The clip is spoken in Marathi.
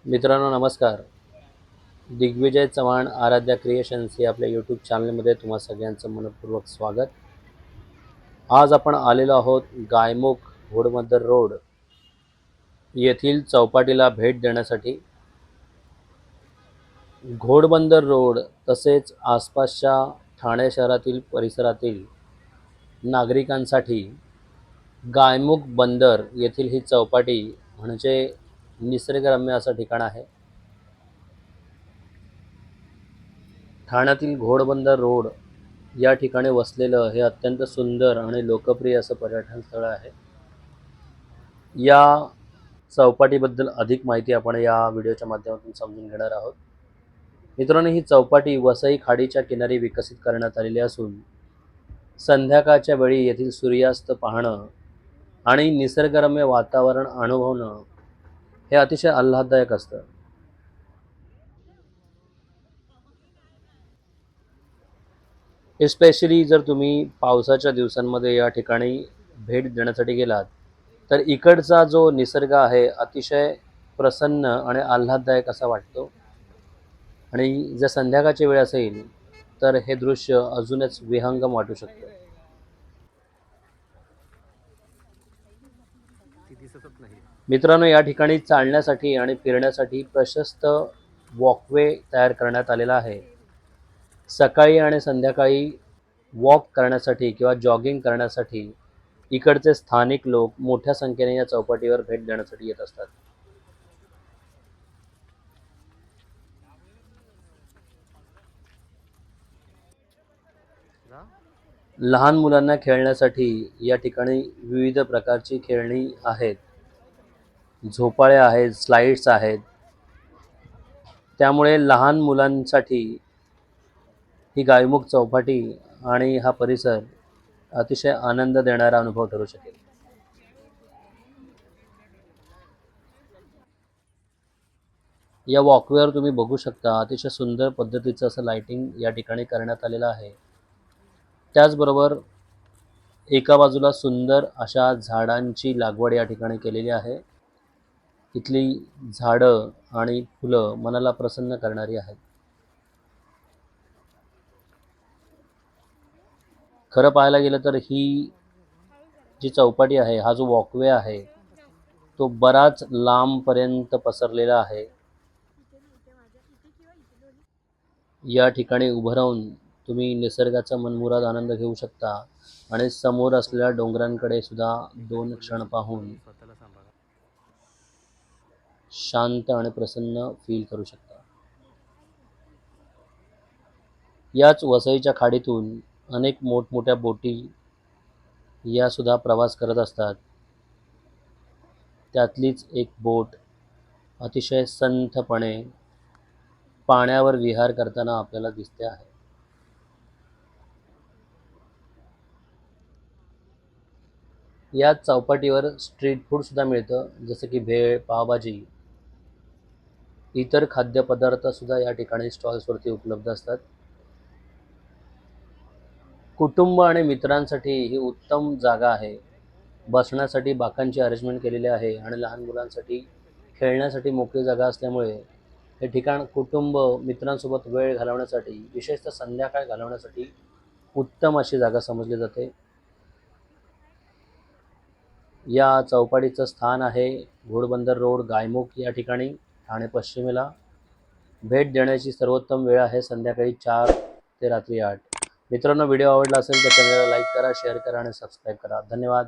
मित्रांनो नमस्कार. दिग्विजय चव्हाण आराध्या क्रिएशन्स या आपल्या यूट्यूब चॅनलमध्ये तुम्हा सगळ्यांचं मनपूर्वक स्वागत. आज आपण आलेलो आहोत गायमुख घोडबंदर रोड येथील चौपाटीला भेट देण्यासाठी. घोडबंदर रोड तसेच आसपासच्या ठाणे शहरातील परिसरातील नागरिकांसाठी गायमुख बंदर येथील ही चौपाटी म्हणजे निसर्गरम्य असं ठिकाण आहे. ठाण्यातील घोडबंदर रोड या ठिकाणी वसलेलं हे अत्यंत सुंदर आणि लोकप्रिय असं पर्यटन स्थळ आहे. या चौपाटीबद्दल अधिक माहिती आपण या व्हिडिओच्या माध्यमातून समजून घेणार आहोत. मित्रांनो, ही चौपाटी वसई खाडीच्या किनारी विकसित करण्यात आलेली असून संध्याकाळच्या वेळी येथील सूर्यास्त पाहणं आणि निसर्गरम्य वातावरण अनुभवणं हे अतिशय आल्हाददायक असतं. एस्पेशली जर तुम्ही पावसाच्या दिवसांमध्ये या ठिकाणी भेट देण्यासाठी गेलात तर इकडचा जो निसर्ग आहे अतिशय प्रसन्न आणि आल्हाददायक असा वाटतो. आणि जर संध्याकाळची वेळ असेल तर हे दृश्य अजूनच विहंगम वाटू शकतं. मित्रांनो, या ठिकाणी चालण्यासाठी आणि फिरण्यासाठी प्रशस्त वॉकवे तयार करण्यात आलेला आहे. सकाळी आणि संध्याकाळी वॉक करण्यासाठी किंवा जॉगिंग करण्यासाठी इकडचे स्थानिक लोक मोठ्या संख्येने या चौपाटीवर भेट देण्यासाठी येत असतात. लहान मुलांना खेळण्यासाठी या ठिकाणी विविध प्रकारची खेळणी आहेत, झोपाळ्या आहेत, स्लाइड्स आहेत. त्यामुळे लहान मुलांसाठी ही गायमुख चौपाटी आणि हा परिसर अतिशय आनंद देणारा अनुभव ठरू शकेल. या वॉकवेवर तुम्ही बघू शकता अतिशय सुंदर पद्धतीचं असं लाइटिंग या ठिकाणी करण्यात आलेलं आहे. त्याचबरोबर एका बाजूला सुंदर अशा झाडांची लागवड या ठिकाणी केलेली आहे. इथली झाडं आणि फुलं मनाला प्रसन्न करणारी आहेत. खरं पाहायला गेलं तर ही जी चौपाटी आहे, हा जो वॉकवे आहे तो बराच लांबपर्यंत पसरलेला आहे. या ठिकाणी उभं राहून तुम्ही निसर्गाचा मनमुराद आनंद घेऊ शकता आणि समोर असलेल्या डोंगरांकडे सुद्धा 2 क्षण पाहून शांत आणि प्रसन्न फील करू शकता. याच वसईच्या खाडीतून अनेक मोठमोठ्या बोटी या सुद्धा प्रवास करत असतात. त्यातलीच एक बोट अतिशय संथपणे पाण्यावर विहार करताना आपल्याला दिसते आहे. या चौपाटीवर स्ट्रीट फूड सुद्धा मिळतं, जसं की भेळ, पावभाजी, इतर खाद्यपदार्थ सुद्धा या ठिकाणी स्टॉल्सवरती उपलब्ध असतात. कुटुंब आणि मित्रांसाठी ही उत्तम जागा आहे. बसण्यासाठी बाकांची अरेंजमेंट केलेली आहे आणि लहान मुलांसाठी खेळण्यासाठी मोकळी जागा असल्यामुळे हे ठिकाण कुटुंब मित्रांसोबत वेळ घालवण्यासाठी, विशेषतः संध्याकाळ घालवण्यासाठी उत्तम अशी जागा समजली जाते. या चौपाटीचं स्थान आहे घोडबंदर रोड, गायमुख या ठिकाणी, ठाणे पश्चिमेला. भेट देण्याची सर्वोत्तम वेळ आहे संध्याकाळी 4 ते रात्री 8. मित्रांनो, व्हिडिओ आवडला असेल तर चॅनलला लाईक करा, शेअर करा आणि सबस्क्राईब करा. धन्यवाद.